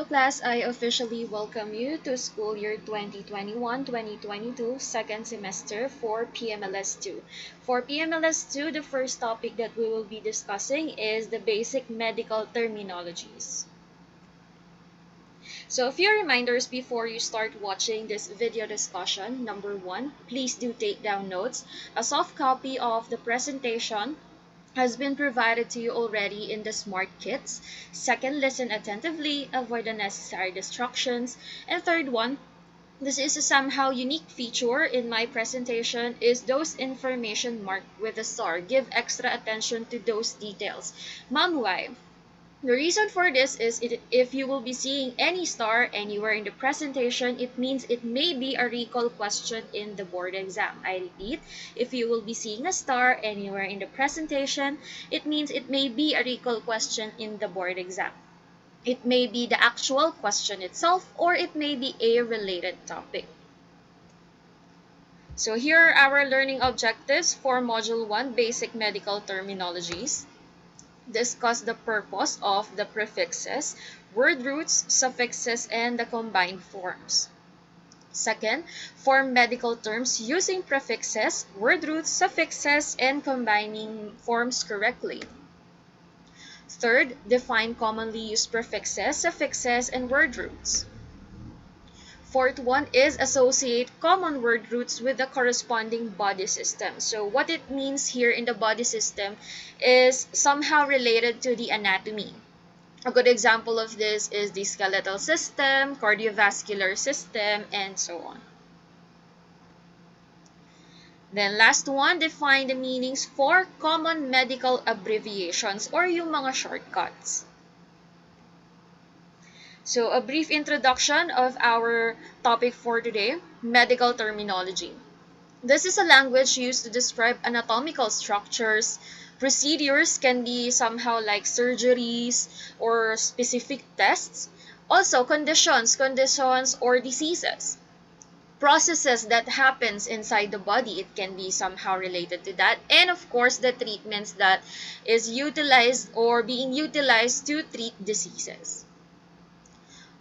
Hello class, I officially welcome you to school year 2021-2022 second semester for PMLS2. For PMLS2, the first topic that we will be discussing is the basic medical terminologies. So a few reminders before you start watching this video discussion. Number one, please do take down notes. A soft copy of the presentation has been provided to you already in the Smart Kits. Second, listen attentively, avoid unnecessary distractions. And third one, this is a somehow unique feature in my presentation is those information marked with a star. Give extra attention to those details. Ma'am, why? The reason for this is if you will be seeing any star anywhere in the presentation, it means it may be a recall question in the board exam. I repeat, if you will be seeing a star anywhere in the presentation, it means it may be a recall question in the board exam. It may be the actual question itself, or it may be a related topic. So here are our learning objectives for Module 1, Basic Medical Terminologies. Discuss the purpose of the prefixes, word roots, suffixes, and the combined forms. Second, form medical terms using prefixes, word roots, suffixes, and combining forms correctly. Third, define commonly used prefixes, suffixes, and word roots. Fourth one is associate common word roots with the corresponding body system. So what it means here in the body system is somehow related to the anatomy. A good example of this is the skeletal system, cardiovascular system, and so on. Then last one, define the meanings for common medical abbreviations or yung mga shortcuts. So a brief introduction of our topic for today, medical terminology. This is a language used to describe anatomical structures. Procedures can be somehow like surgeries or specific tests. Also conditions or diseases. Processes that happens inside the body, it can be somehow related to that. And of course, the treatments that is utilized or being utilized to treat diseases.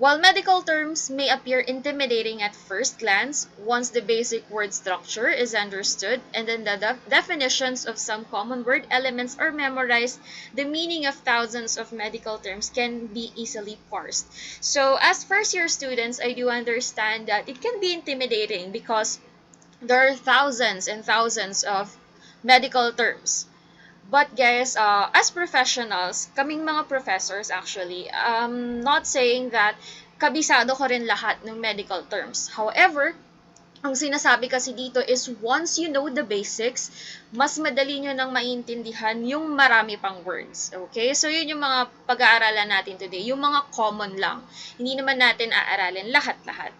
While medical terms may appear intimidating at first glance, once the basic word structure is understood and then the definitions of some common word elements are memorized, the meaning of thousands of medical terms can be easily parsed. So as first-year students, I do understand that it can be intimidating because there are thousands and thousands of medical terms. But guys, as professionals, kaming mga professors actually, not saying that kabisado ko rin lahat ng medical terms. However, ang sinasabi kasi dito is once you know the basics, mas madali nyo nang maintindihan yung marami pang words. Okay? So yun yung mga pag-aaralan natin today. Yung mga common lang. Hindi naman natin aaralin lahat-lahat.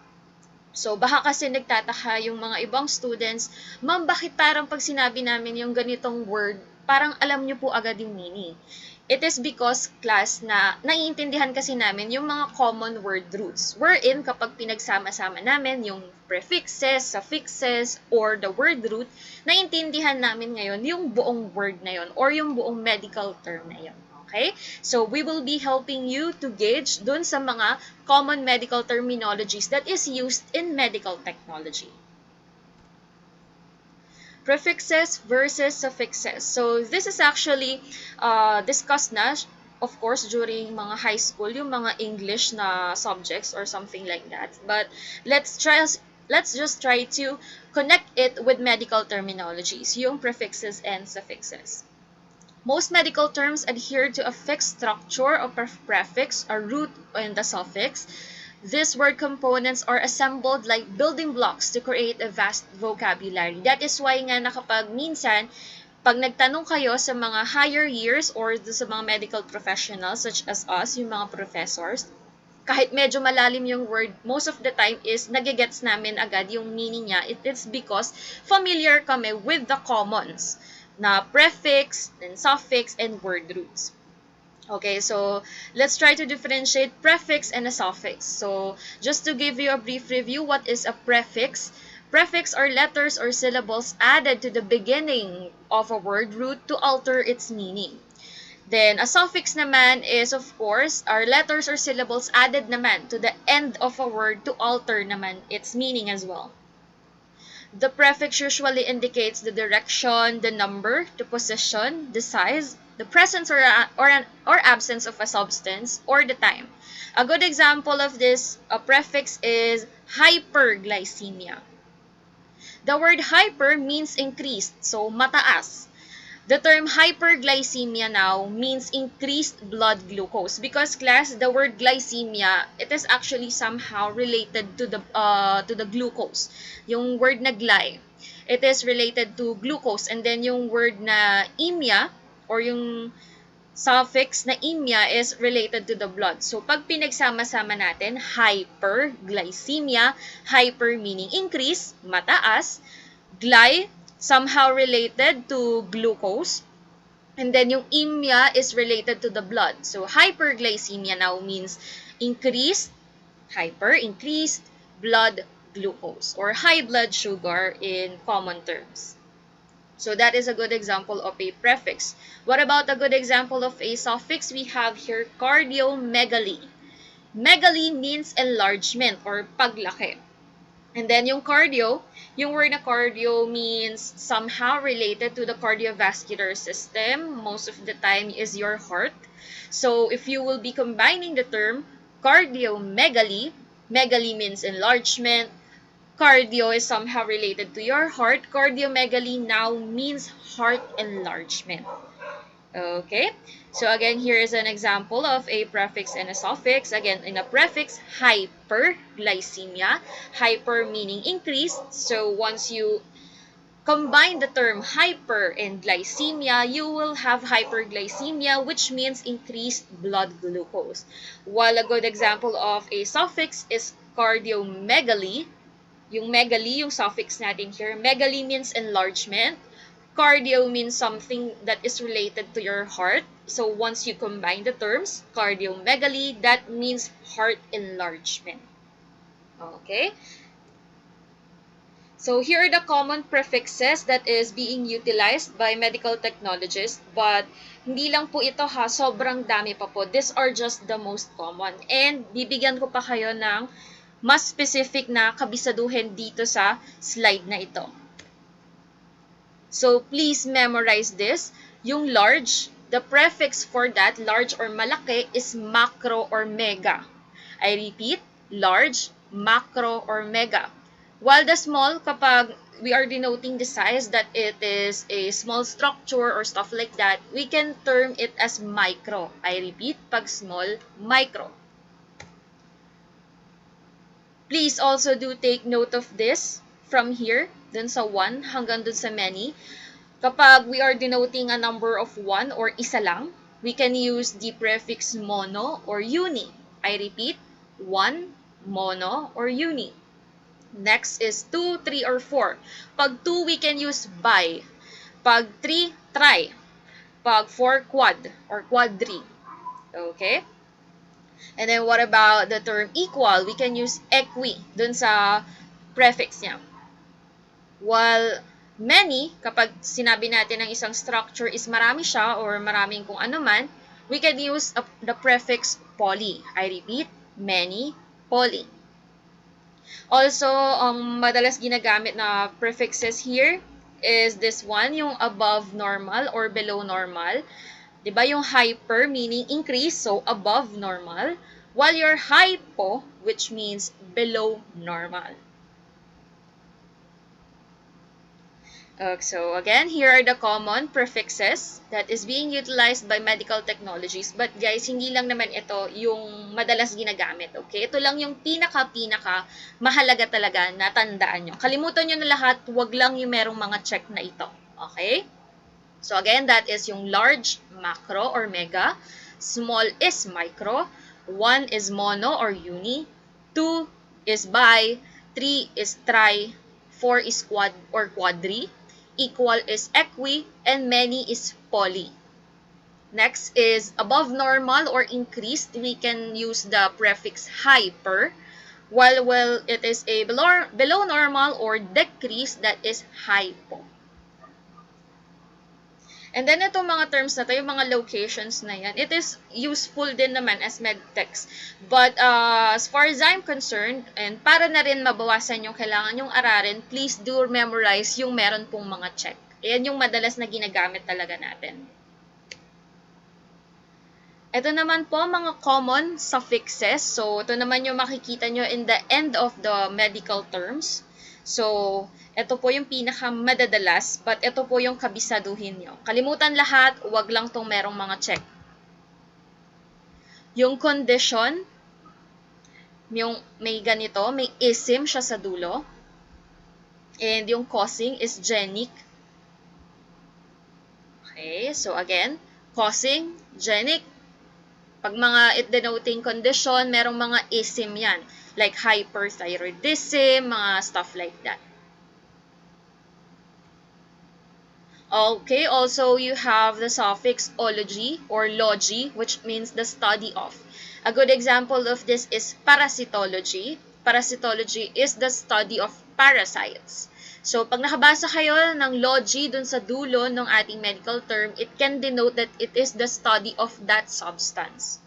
So, baka kasi nagtataka yung mga ibang students, ma'am, bakit parang pag sinabi namin yung ganitong word, parang alam nyo po agad yung meaning. It is because, class, na naiintindihan kasi namin yung mga common word roots. Wherein, kapag pinagsama-sama namin yung prefixes, suffixes, or the word root, naiintindihan namin ngayon yung buong word na yun or yung buong medical term na yun. Okay? So, we will be helping you to gauge dun sa mga common medical terminologies that is used in medical technology. Prefixes versus suffixes. So, this is actually discussed na, of course, during mga high school, yung mga English na subjects or something like that. But, let's just try to connect it with medical terminologies, yung prefixes and suffixes. Most medical terms adhere to a fixed structure of a prefix, a root, and a suffix. These word components are assembled like building blocks to create a vast vocabulary. That is why nga na kapag minsan, pag nagtanong kayo sa mga higher years or sa mga medical professionals such as us, yung mga professors, kahit medyo malalim yung word, most of the time is nagigets namin agad yung meaning niya. It is because familiar kami with the commons na prefix, then suffix, and word roots. Okay, so let's try to differentiate prefix and a suffix. So just to give you a brief review, what is a prefix? Prefix are letters or syllables added to the beginning of a word root to alter its meaning. Then, a suffix naman is, of course, are letters or syllables added naman to the end of a word to alter naman its meaning as well. The prefix usually indicates the direction, the number, the position, the size, the presence or absence of a substance, or the time. A good example of this prefix is hyperglycemia. The word hyper means increased, so mataas. The term hyperglycemia now means increased blood glucose because class, the word glycemia, it is actually somehow related to the glucose. Yung word na gly, it is related to glucose, and then yung word na emia or yung suffix na emia is related to the blood. So pag pinagsama-sama natin, hyperglycemia, hyper meaning increase, mataas, gly somehow related to glucose. And then yung emia is related to the blood. So hyperglycemia now means increased blood glucose or high blood sugar in common terms. So that is a good example of a prefix. What about a good example of a suffix? We have here cardiomegaly. Megaly means enlargement or paglaki. And then yung cardio, yung word na cardio means somehow related to the cardiovascular system. Most of the time is your heart. So if you will be combining the term cardiomegaly, megaly means enlargement, cardio is somehow related to your heart, cardiomegaly now means heart enlargement. Okay, so again, here is an example of a prefix and a suffix. Again, in a prefix, hyperglycemia. Hyper meaning increased. So once you combine the term hyper and glycemia, you will have hyperglycemia, which means increased blood glucose. While a good example of a suffix is cardiomegaly. Yung megaly, yung suffix natin here, megaly means enlargement. Cardio means something that is related to your heart. So once you combine the terms, cardiomegaly, that means heart enlargement. Okay? So here are the common prefixes that is being utilized by medical technologists. But hindi lang po ito ha, sobrang dami pa po. These are just the most common. And bibigyan ko pa kayo ng mas specific na kabisaduhin dito sa slide na ito. So, please memorize this. Yung large, the prefix for that, large or malaki, is macro or mega. I repeat, large, macro, or mega. While the small, kapag we are denoting the size that it is a small structure or stuff like that, we can term it as micro. I repeat, pag small, micro. Please also do take note of this from here, dun sa 1 hanggang dun sa many. Kapag we are denoting a number of 1 or isa lang, we can use the prefix mono or uni. I repeat, 1, mono, or uni. Next is 2, 3, or 4. Pag 2, we can use bi. Pag 3, tri. Pag 4, quad or quadri. Okay? And then what about the term equal? We can use equi dun sa prefix niya. While many, kapag sinabi natin ng isang structure is marami siya or maraming kung ano man, we can use the prefix poly. I repeat, many, poly. Also, madalas ginagamit na prefixes here is this one, yung above normal or below normal. Diba yung hyper meaning increase, so above normal, while your hypo, which means below normal. So again, here are the common prefixes that is being utilized by medical technologies. But guys, hindi lang naman ito yung madalas ginagamit. Okay? Ito lang yung pinaka mahalaga talaga na tandaan nyo. Kalimutan nyo na lahat, wag lang yung merong mga check na ito. Okay? So again, that is yung large, macro or mega. Small is micro. 1 is mono or uni. 2 is bi. 3 is tri. 4 is quad or quadri. Equal is equi. And many is poly. Next is above normal or increased. We can use the prefix hyper. While it is a below normal or decreased, that is hypo. And then itong mga terms na to, yung mga locations na yan, it is useful din naman as medtext. But as far as I'm concerned, and para na rin mabawasan yung kailangan yung aralin, please do memorize yung meron pong mga check. Ayan yung madalas na ginagamit talaga natin. Ito naman po mga common suffixes. So ito naman yung makikita nyo in the end of the medical terms. So, ito po yung pinakamadadalas, but ito po yung kabisaduhin nyo. Kalimutan lahat, wag lang tong merong mga check. Yung condition, yung may ganito, may ism siya sa dulo. And yung causing is genic. Okay, so again, causing, genic. Pag mga it denoting condition, merong mga ism yan. Like hyperthyroidism, mga stuff like that. Okay, also you have the suffix ology or logy, which means the study of. A good example of this is parasitology. Parasitology is the study of parasites. So, pag nakabasa kayo ng logy dun sa dulo ng ating medical term, it can denote that it is the study of that substance.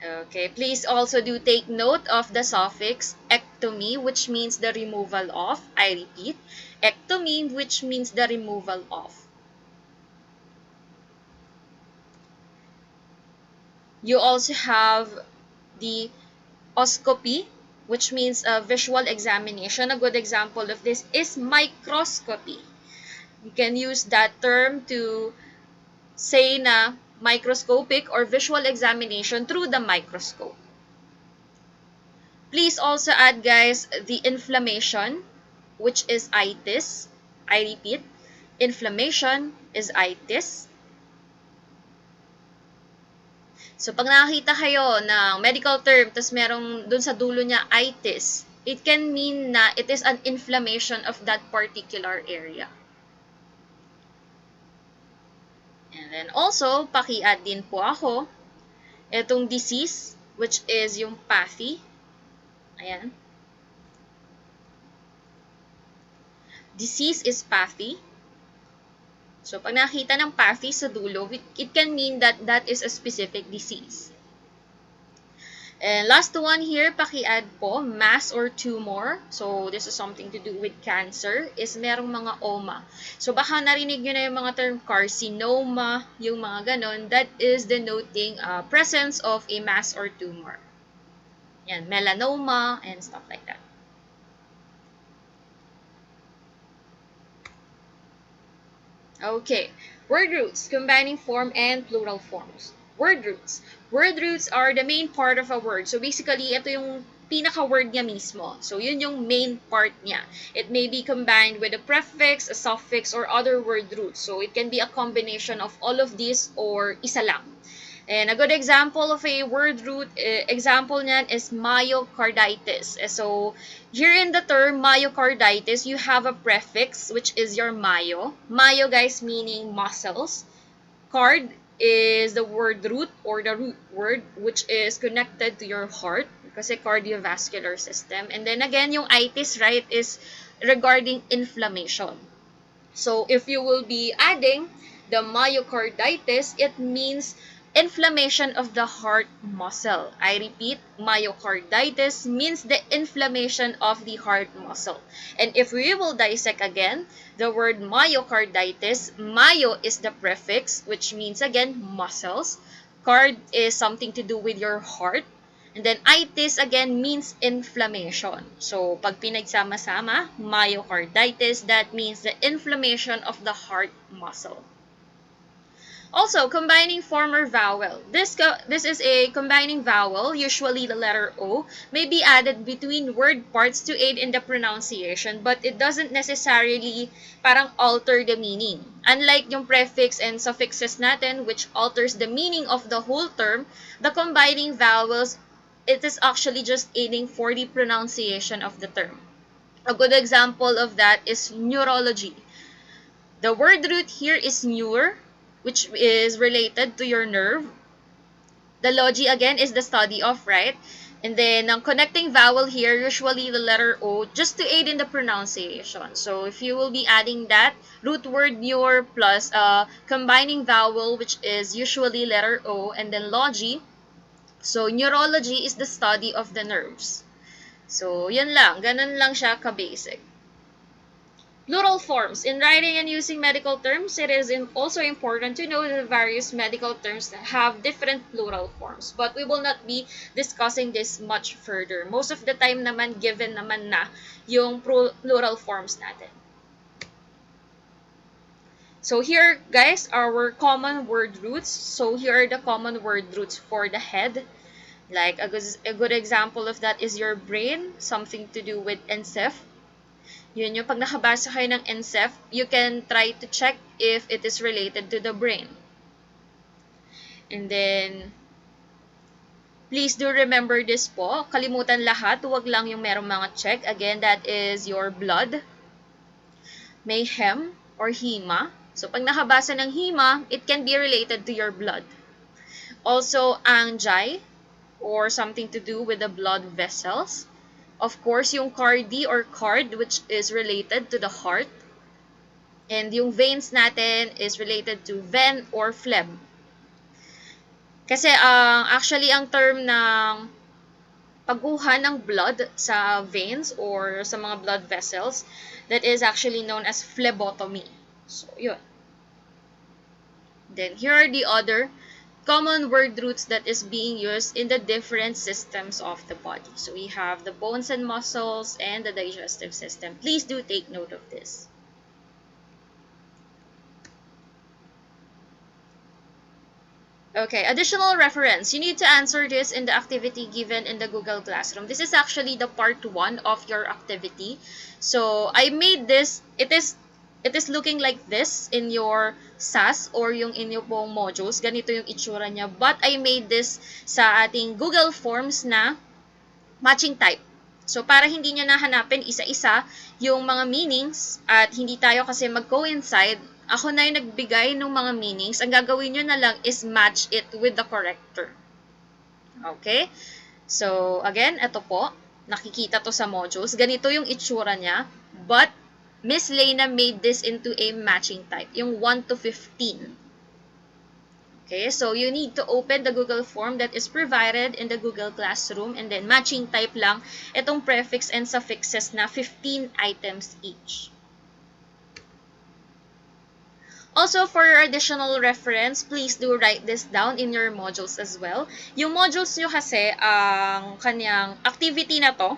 Okay, please also do take note of the suffix ectomy, which means the removal of. I repeat, ectomy, which means the removal of. You also have the oscopy, which means a visual examination. A good example of this is microscopy. You can use that term to say na microscopic or visual examination through the microscope. Please also add, guys, the inflammation, which is itis. I repeat, inflammation is itis. So, pag nakakita kayo ng medical term, tapos merong dun sa dulo niya itis, it can mean na it is an inflammation of that particular area. And then also, paki-add din po ako itong disease, which is yung pathy. Ayan. Disease is pathy. So, pag nakita ng pathy sa dulo, it can mean that that is a specific disease. And last one here, paki-add po, mass or tumor. So, this is something to do with cancer, is merong mga oma. So, baka narinig nyo na yung mga term carcinoma, yung mga ganon, that is denoting presence of a mass or tumor. Yan, melanoma, and stuff like that. Okay, word roots, combining form and plural forms. Word roots. Word roots are the main part of a word. So basically, ito yung pinaka-word niya mismo. So yun yung main part niya. It may be combined with a prefix, a suffix, or other word roots. So it can be a combination of all of these or isa lang. And a good example of a word root, example niyan is myocarditis. So, here in the term myocarditis, you have a prefix, which is your myo. Myo, guys, meaning muscles. Card is the word root or the root word, which is connected to your heart, kasi cardiovascular system. And then again, yung itis, right, is regarding inflammation. So, if you will be adding the myocarditis, it means inflammation of the heart muscle. I repeat, myocarditis means the inflammation of the heart muscle. And if we will dissect again, the word myocarditis, myo is the prefix, which means again, muscles. Card is something to do with your heart. And then itis again means inflammation. So, pag pinagsama-sama, myocarditis, that means the inflammation of the heart muscle. Also, combining form or vowel. This is a combining vowel, usually the letter O, may be added between word parts to aid in the pronunciation, but it doesn't necessarily parang alter the meaning. Unlike yung prefix and suffixes natin, which alters the meaning of the whole term, the combining vowels, it is actually just aiding for the pronunciation of the term. A good example of that is neurology. The word root here is neur, which is related to your nerve. The logy again is the study of, right? And then, ang connecting vowel here, usually the letter O, just to aid in the pronunciation. So, if you will be adding that root word newer plus combining vowel, which is usually letter O, and then logy. So, neurology is the study of the nerves. So, yun lang. Ganun lang siya ka-basic. Plural forms. In writing and using medical terms, it is also important to know the various medical terms that have different plural forms. But we will not be discussing this much further. Most of the time naman, given naman na yung plural forms natin. So here, guys, our common word roots. So here are the common word roots for the head. Like a good example of that is your brain, something to do with NCEF. Yun yung pag nakabasa kayo ng NCEF, you can try to check if it is related to the brain. And then, please do remember this po. Kalimutan lahat, huwag lang yung merong mga check. Again, that is your blood. May hem or hema. So, pag nakabasa ng hema, it can be related to your blood. Also, angi, or something to do with the blood vessels. Of course, yung cardi or card, which is related to the heart. And yung veins natin is related to vein or phlegm. Kasi actually, ang term ng pagkuha ng blood sa veins or sa mga blood vessels, that is actually known as phlebotomy. So, yun. Then, here are the other common word roots that is being used in the different systems of the body. So we have the bones and muscles and the digestive system. Please do take note of this. Okay, additional reference. You need to answer this in the activity given in the Google Classroom. This is actually the part 1 of your activity. So I made this, it is looking like this in your SAS or yung inyo pong modules. Ganito yung itsura niya. But I made this sa ating Google Forms na matching type. So, para hindi nyo nahanapin isa-isa yung mga meanings at hindi tayo kasi mag-coincide, ako na yung nagbigay ng mga meanings. Ang gagawin nyo na lang is match it with the corrector. Okay? So, again, ito po. Nakikita to sa modules. Ganito yung itsura niya. But, Miss Lena made this into a matching type, yung 1 to 15. Okay, so you need to open the Google form that is provided in the Google Classroom and then matching type lang itong prefix and suffixes na 15 items each. Also, for your additional reference, please do write this down in your modules as well. Yung modules nyo kasi, ang kanyang activity na to,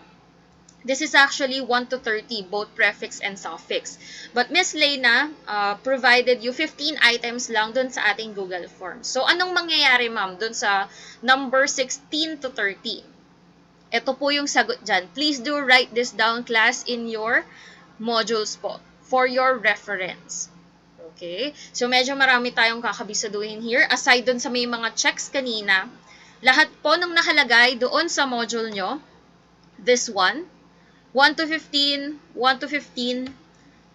this is actually 1 to 30, both prefix and suffix. But Miss Lena provided you 15 items lang dun sa ating Google Forms. So, anong mangyayari, ma'am, dun sa number 16 to 30? Ito po yung sagot dyan. Please do write this down, class, in your modules po for your reference. Okay? So, medyo marami tayong kakabisaduhin here. Aside dun sa may mga checks kanina, lahat po nung nakalagay doon sa module nyo, this one, 1 to 15, 1 to 15,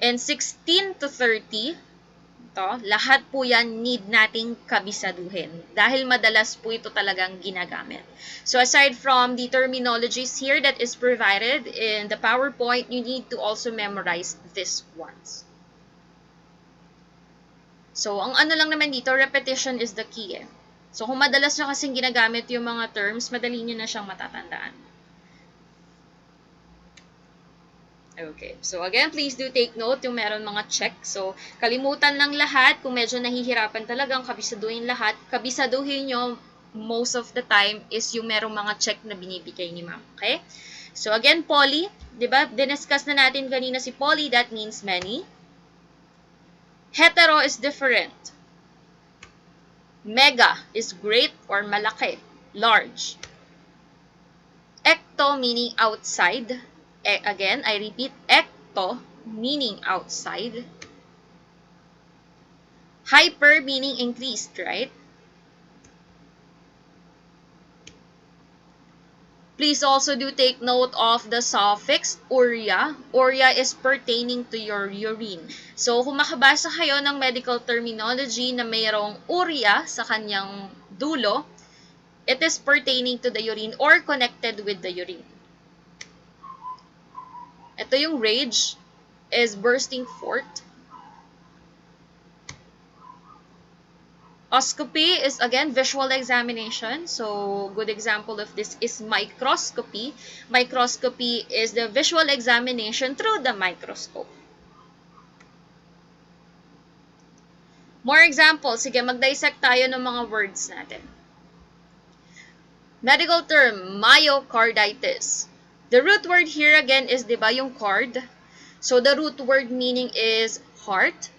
and 16 to 30, ito, lahat po yan need nating kabisaduhin dahil madalas po ito talagang ginagamit. So aside from the terminologies here that is provided in the PowerPoint, you need to also memorize these ones. So ang ano lang naman dito, repetition is the key eh. So kung madalas nyo kasing ginagamit yung mga terms, madali nyo na siyang matatandaan. Okay. So, again, please do take note yung meron mga check. So, kalimutan lang lahat. Kung medyo nahihirapan talagang kabisaduhin lahat, kabisaduhin nyo most of the time is yung merong mga check na binibigay ni ma'am. Okay? So, again, poly. Diba? Diniscuss na natin kanina si poly. That means many. Hetero is different. Mega is great or malaki. Large. Ecto meaning outside. Again, I repeat, ecto meaning outside. Hyper meaning increased, right? Please also do take note of the suffix urea. Urea is pertaining to your urine. So, kung makabasa kayo ng medical terminology na mayroong urea sa kanyang dulo, It is pertaining to the urine or connected with the urine. Ito yung rage is bursting forth. Oscopy is again visual examination. So good example of this is microscopy. Microscopy is the visual examination through the microscope. More examples. Sige, mag-dissect tayo ng mga words natin. Medical term, myocarditis. The root word here again is, di ba, yung card. So the root word meaning is heart.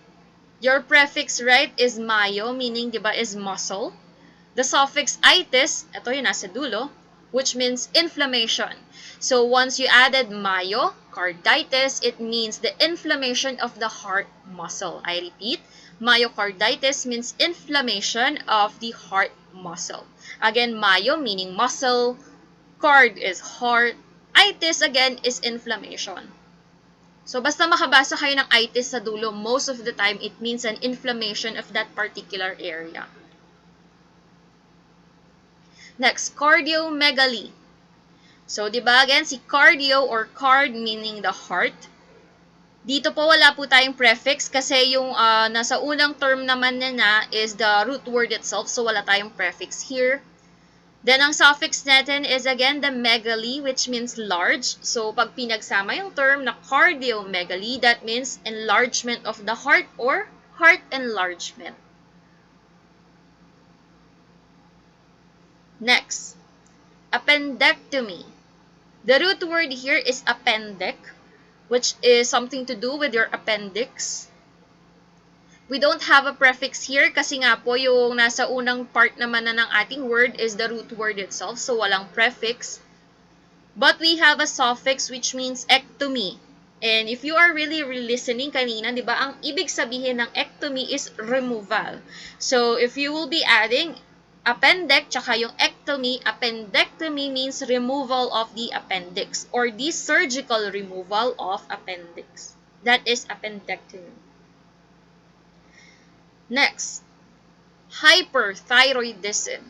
Your prefix, right, is myo, meaning, di ba, is muscle. The suffix itis, ito yung nasa dulo, which means inflammation. So once you added myocarditis, it means the inflammation of the heart muscle. I repeat, myocarditis means inflammation of the heart muscle. Again, myo meaning muscle, card is heart, itis again is inflammation. So basta makabasa kayo ng itis sa dulo, most of the time it means an inflammation of that particular area. Next, cardiomegaly. So, di ba again, si cardio or card meaning the heart. Dito po wala po tayong prefix kasi yung nasa unang term naman na is the root word itself. So, wala tayong prefix here. Then, ang suffix natin is again the megaly, which means large. So, pag pinagsama yung term na cardiomegaly, that means enlargement of the heart or heart enlargement. Next, appendectomy. The root word here is appendec, which is something to do with your appendix. We don't have a prefix here kasi nga po yung nasa unang part naman na ng ating word is the root word itself, so walang prefix. But we have a suffix which means ectomy. And if you are really listening kanina, di ba, ang ibig sabihin ng ectomy is removal. So if you will be adding appendec tsaka yung ectomy, appendectomy means removal of the appendix or the surgical removal of appendix. That is appendectomy. Next, hyperthyroidism.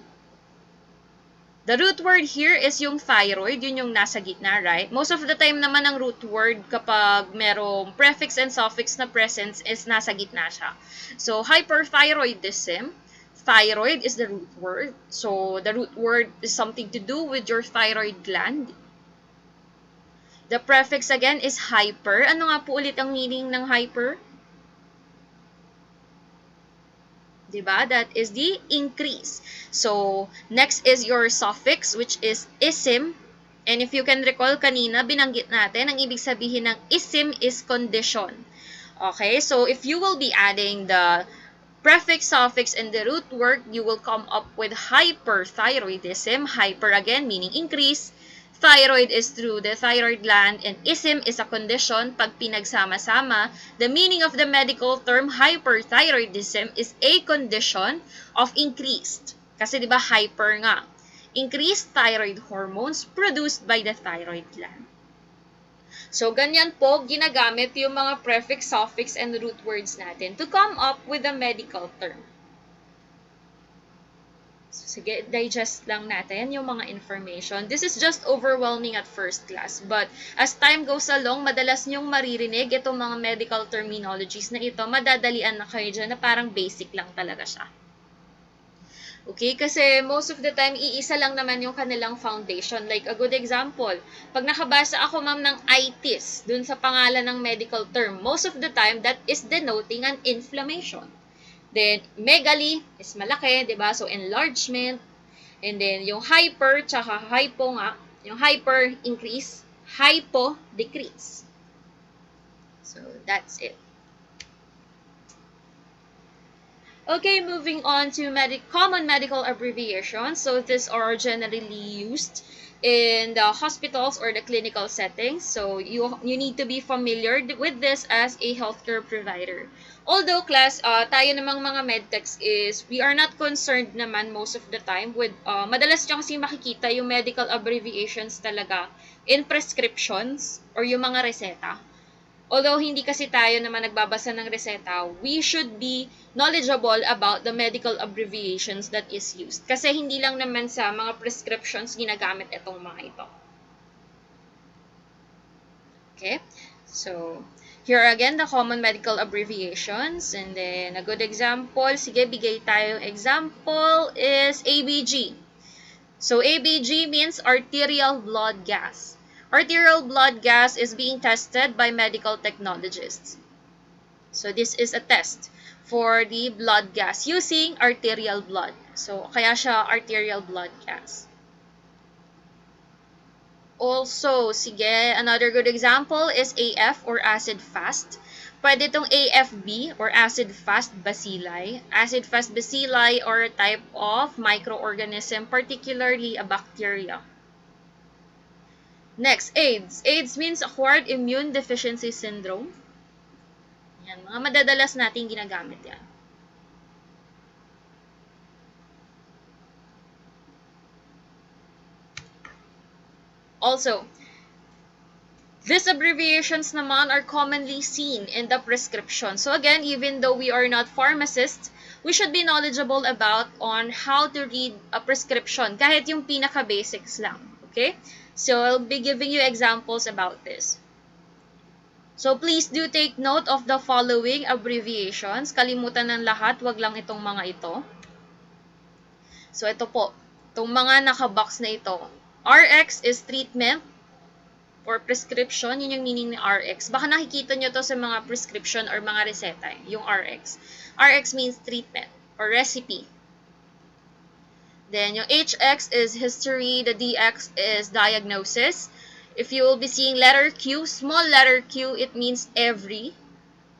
The root word here is yung thyroid, yun yung nasa gitna, right? Most of the time naman ang root word kapag merong prefix and suffix na presence is nasa gitna siya. So, hyperthyroidism, thyroid is the root word. So, the root word is something to do with your thyroid gland. The prefix again is hyper. Ano nga po ulit ang meaning ng hyper? Diba? That is the increase. So, next is your suffix, which is isim. And if you can recall kanina, binanggit natin, ang ibig sabihin ng isim is condition. Okay? So, if you will be adding the prefix, suffix, and the root word, you will come up with hyperthyroidism. Hyper again, meaning increase. Thyroid is through the thyroid gland, and ism is a condition. Pag pinagsama-sama, the meaning of the medical term hyperthyroidism is a condition of increased. Kasi diba hyper nga. Increased thyroid hormones produced by the thyroid gland. So, ganyan po ginagamit yung mga prefix, suffix, and root words natin to come up with a medical term. So, sige, digest lang natin yung mga information. This is just overwhelming at first class. But as time goes along, madalas nyong maririnig itong mga medical terminologies na ito. Madadalian na kayo dyan na parang basic lang talaga siya. Okay? Kasi most of the time, iisa lang naman yung kanilang foundation. Like a good example, pag nakabasa ako ma'am ng itis dun sa pangalan ng medical term, most of the time, that is denoting an inflammation. Then, megaly is malaki, diba? So, enlargement. And then, yung hyper, tsaka hypo nga. Yung hyper, increase. Hypo, decrease. So, that's it. Okay, moving on to common medical abbreviations. So, these are generally used in the hospitals or the clinical settings. So, you need to be familiar with this as a healthcare provider. Although, class, tayo namang mga medtechs is, we are not concerned naman most of the time with, madalas nyo kasi makikita yung medical abbreviations talaga in prescriptions or yung mga reseta. Although hindi kasi tayo naman nagbabasa ng reseta, we should be knowledgeable about the medical abbreviations that is used. Kasi hindi lang naman sa mga prescriptions ginagamit itong mga ito. Okay? So, here again, the common medical abbreviations. And then, a good example, sige, bigay tayong example is ABG. So, ABG means arterial blood gas. Arterial blood gas is being tested by medical technologists. So, this is a test for the blood gas using arterial blood. So, kaya siya arterial blood gas. Also, sige, another good example is AF or acid fast. Pwede itong AFB or acid fast bacilli. Acid fast bacilli are a type of microorganism, particularly a bacteria. Next, AIDS. AIDS means acquired immune deficiency syndrome. Yan, mga madadalas natin ginagamit yan. Also, these abbreviations naman are commonly seen in the prescription. So again, even though we are not pharmacists, we should be knowledgeable about on how to read a prescription, kahit yung pinaka-basics lang. Okay? So I'll be giving you examples about this. So please do take note of the following abbreviations. Kalimutan ng lahat, wag lang itong mga ito. So ito po, itong mga naka-box na ito. RX is treatment or prescription. Yun yung meaning ni RX. Baka nakikita nyo to sa mga prescription or mga reseta, yung RX. RX means treatment or recipe. Then yung HX is history. The DX is diagnosis. If you will be seeing letter Q, small letter Q, it means every.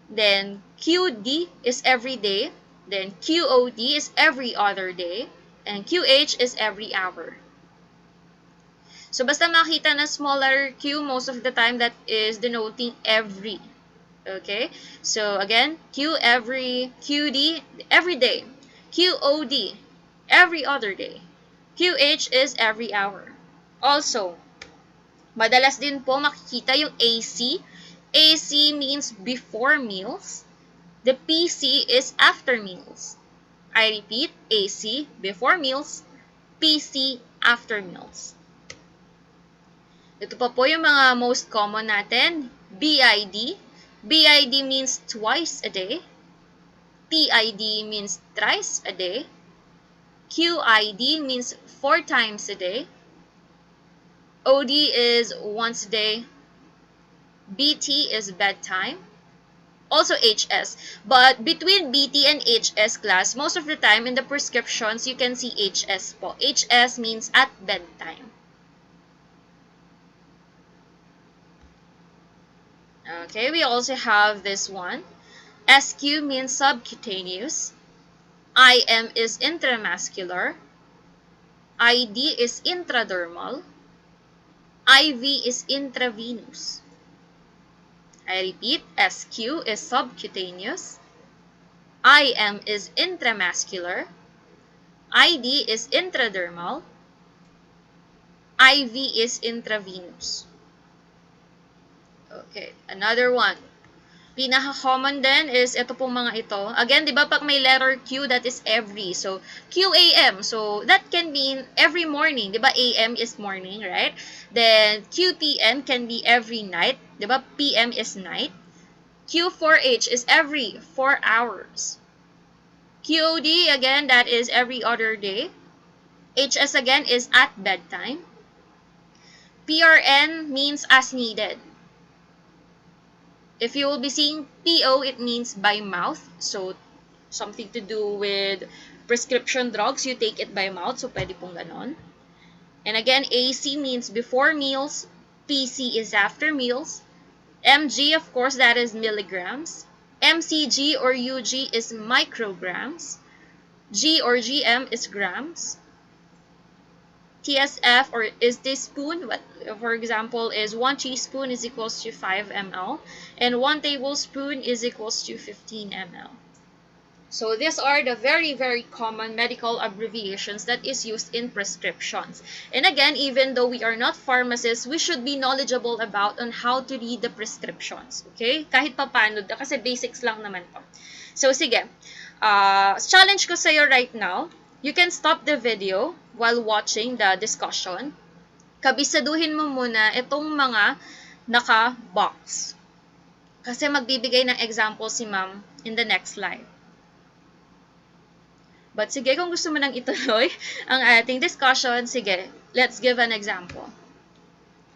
Then QD is every day. Then QOD is every other day. And QH is every hour. So, basta makita na small letter Q, most of the time that is denoting every. Okay? So, again, Q every, QD every day, QOD every other day, QH is every hour. Also, madalas din po makikita yung AC. AC means before meals. The PC is after meals. I repeat, AC before meals, PC after meals. Ito pa po yung mga most common natin. BID. BID means twice a day. TID means thrice a day. QID means 4 times a day. OD is once a day. BT is bedtime. Also HS. But between BT and HS class, most of the time in the prescriptions, you can see HS po. HS means at bedtime. Okay, we also have this one. SQ means subcutaneous. IM is intramuscular. ID is intradermal. IV is intravenous. I repeat, SQ is subcutaneous. IM is intramuscular. ID is intradermal. IV is intravenous. Okay, another one. Pinaka-common din is ito pong mga ito. Again, di ba pag may letter Q, that is every. So, QAM. So, that can mean every morning. Di ba AM is morning, right? Then, QPM can be every night. Di ba PM is night. Q4H is every 4 hours. QOD, again, that is every other day. HS, again, is at bedtime. PRN means as needed. If you will be seeing PO, it means by mouth. So, something to do with prescription drugs, you take it by mouth. So, pwede pong ganon. And again, AC means before meals. PC is after meals. MG, of course, that is milligrams. MCG or UG is micrograms. G or GM is grams. TSF or is teaspoon, for example, is 1 teaspoon is equals to 5 ml and 1 tablespoon is equals to 15 ml. So these are the very, very common medical abbreviations that is used in prescriptions. And again, even though we are not pharmacists, we should be knowledgeable about on how to read the prescriptions. Okay? Kahit papaano, kasi basics lang naman to. So sige, challenge ko sa'yo right now, you can stop the video while watching the discussion. Kabisaduhin mo muna itong mga naka-box. Kasi magbibigay ng example si ma'am in the next slide. But sige, kung gusto mo nang ituloy ang ating discussion, sige, let's give an example.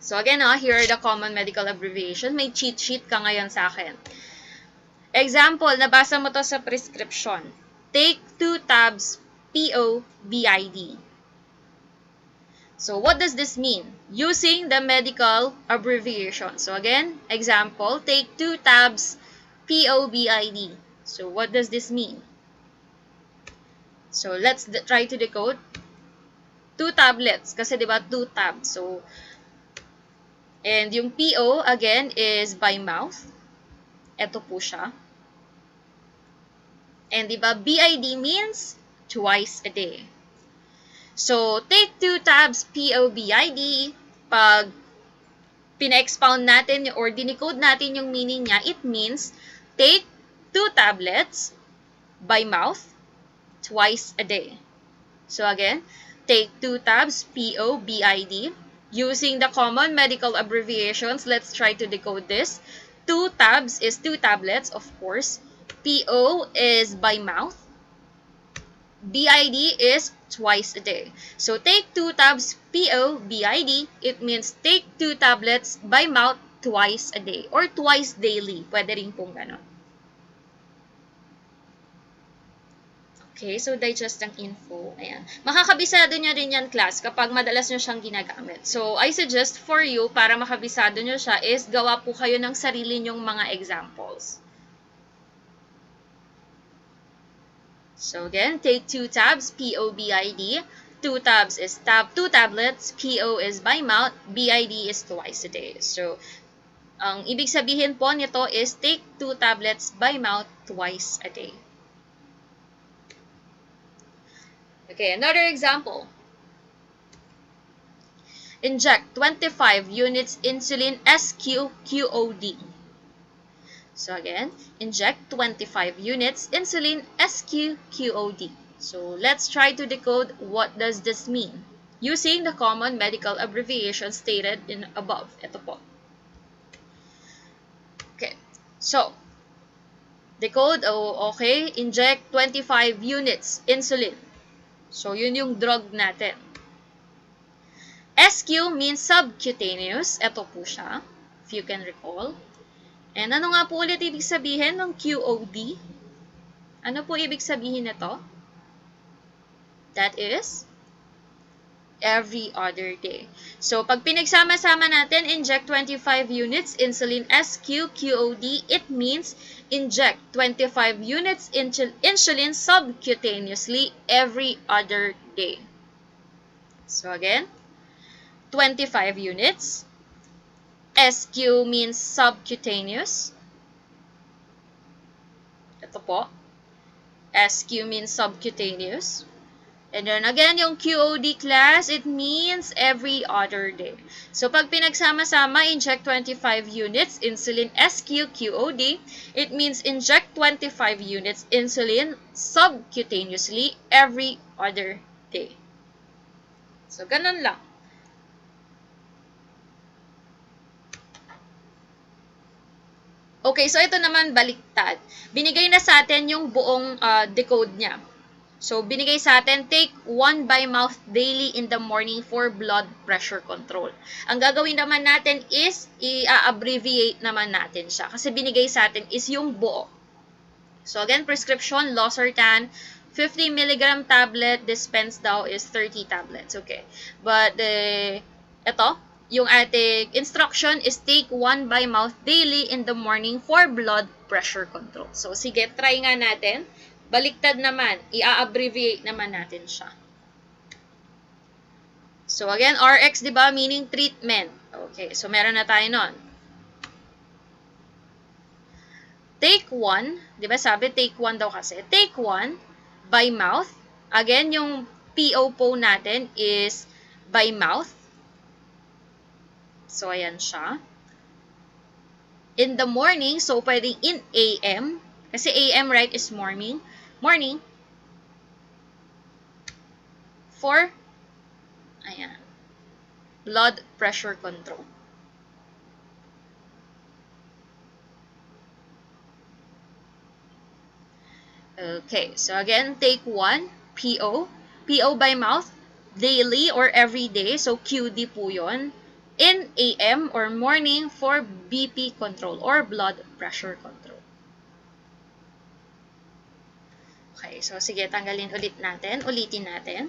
So again, here are the common medical abbreviations. May cheat sheet ka ngayon sa akin. Example, nabasa mo to sa prescription. Take 2 tabs POBID. So what does this mean? Using the medical abbreviation. So again, example, take 2 tabs POBID. So what does this mean? So, let's try to decode. 2 tablets. Kasi, diba, 2 tabs. So, and yung PO, again, is by mouth. Ito po siya. And, diba, BID means twice a day. So, take 2 tabs POBID. Pag pina-expound natin or dinicode natin yung meaning niya, it means take 2 tablets by mouth twice a day. So again, take 2 tabs POBID. Using the common medical abbreviations, let's try to decode this. 2 tabs is 2 tablets, of course. PO is by mouth. BID is twice a day. So take 2 tabs POBID. It means take 2 tablets by mouth twice a day or twice daily. Pwede rin pong ganon. Okay, so digest ang info. Ayan. Makakabisado nyo rin yan, class, kapag madalas nyo siyang ginagamit. So, I suggest for you, para makabisado nyo siya, is gawa po kayo ng sarili nyong mga examples. So, again, take 2 tabs, POBID. 2 tabs is 2 tablets, PO is by mouth, BID is twice a day. So, ang ibig sabihin po nito is take 2 tablets by mouth twice a day. Okay, another example. Inject 25 units insulin SQ-QOD. So again, inject 25 units insulin SQ-QOD. So let's try to decode what does this mean using the common medical abbreviation stated in above. Ito po. Okay, so decode, okay, inject 25 units insulin. So, yun yung drug natin. SQ means subcutaneous. Ito po siya, if you can recall. And ano nga po ulit ibig sabihin ng QOD? Ano po ibig sabihin nito? That is every other day. So, pag pinagsama-sama natin, inject 25 units insulin SQ-QOD, it means inject 25 units insulin subcutaneously every other day. So, again, 25 units. SQ means subcutaneous. Ito po. SQ means subcutaneous. And then again, yung QOD class, it means every other day. So, pag pinagsama-sama, inject 25 units insulin SQ-QOD, it means inject 25 units insulin subcutaneously every other day. So, ganun lang. Okay, so ito naman baliktad. Binigay na sa atin yung buong decode niya. So, binigay sa atin, take 1 by mouth daily in the morning for blood pressure control. Ang gagawin naman natin is, i-abbreviate naman natin siya. Kasi binigay sa atin is yung buo. So, again, prescription, losartan, 50 mg tablet, dispense daw is 30 tablets. Okay. But, ito, yung ating instruction is take 1 by mouth daily in the morning for blood pressure control. So, sige, try nga natin. Baliktad naman, i-abbreviate naman natin siya. So again, RX, di ba, meaning treatment. Okay, so meron na tayo nun. take one, di ba sabi take one daw kasi, take one by mouth. Again, yung PO po natin is by mouth. So, ayan siya. In the morning, so pwedeng in AM. Kasi AM, right, is morning. Morning. For, ayan, blood pressure control. Okay, so again, take one, PO. PO by mouth, daily or every day. So, QD po yun. In AM or morning for BP control or blood pressure control. Okay, so sige, tanggalin ulitin natin.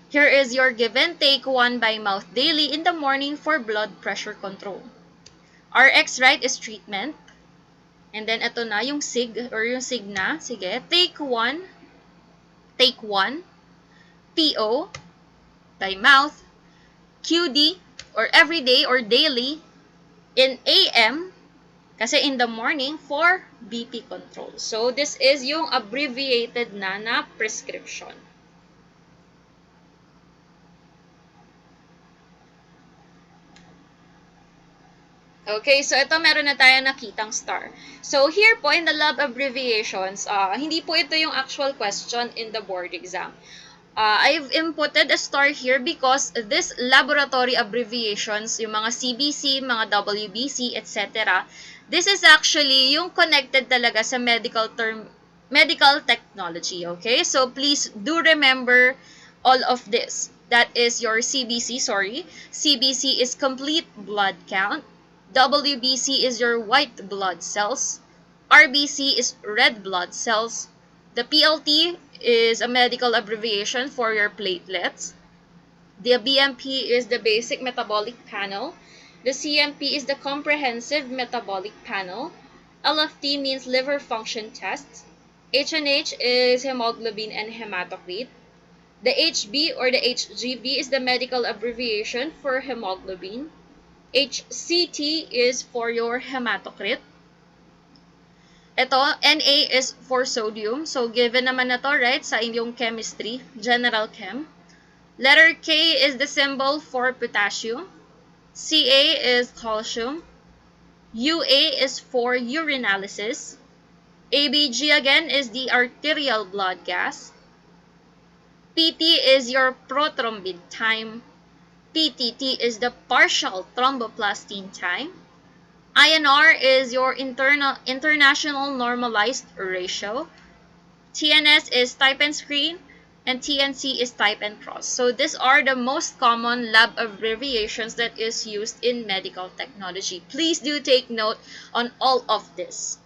Here is your given, take one by mouth daily in the morning for blood pressure control. RX, right, is treatment. And then, ito na, yung sig, or yung sig na. Sige, take one, PO, by mouth, QD, or everyday or daily, in AM, kasi in the morning, for BP control. So, this is yung abbreviated na prescription. Okay, so ito meron na tayo nakitang star. So here po in the lab abbreviations, hindi po ito yung actual question in the board exam. I've inputted a star here because this laboratory abbreviations, yung mga CBC, mga WBC, etc., this is actually yung connected talaga sa medical technology, okay? So please do remember all of this. That is your CBC, CBC is complete blood count. WBC is your white blood cells. RBC is red blood cells. The PLT is a medical abbreviation for your platelets. The BMP is the basic metabolic panel. The CMP is the comprehensive metabolic panel. LFT means liver function tests. HNH is hemoglobin and hematocrit. The HB or the HGB is the medical abbreviation for hemoglobin. HCT is for your hematocrit. Ito, Na is for sodium. So, given naman na to, right, sa inyong chemistry, general chem. Letter K is the symbol for potassium. Ca is calcium. Ua is for urinalysis. ABG again is the arterial blood gas. PT is your prothrombin time. PTT is the partial thromboplastin time. INR is your international normalized ratio. TNS is type and screen, and TNC is type and cross. So these are the most common lab abbreviations that is used in medical technology. Please do take note on all of this.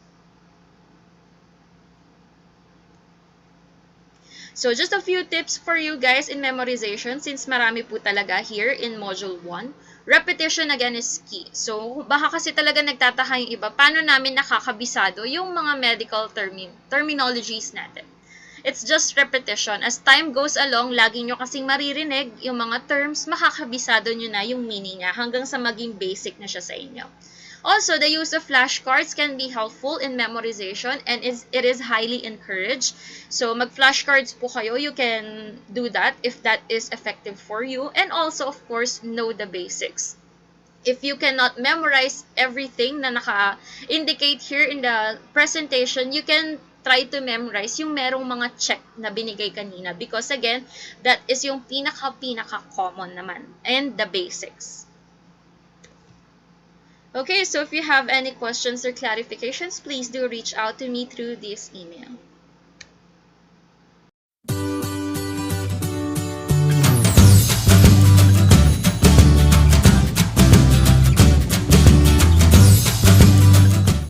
So just a few tips for you guys in memorization since marami po talaga here in Module 1. Repetition again is key. So baka kasi talaga nagtataka yung iba, paano namin nakakabisado yung mga medical terminologies natin. It's just repetition. As time goes along, lagi nyo kasing maririnig yung mga terms, makakabisado nyo na yung meaning niya hanggang sa maging basic na siya sa inyo. Also, the use of flashcards can be helpful in memorization and it is highly encouraged. So, mag-flashcards po kayo. You can do that if that is effective for you. And also, of course, know the basics. If you cannot memorize everything na naka-indicate here in the presentation, you can try to memorize yung merong mga check na binigay kanina. Because again, that is yung pinaka-common naman. And the basics. Okay, so if you have any questions or clarifications, please do reach out to me through this email.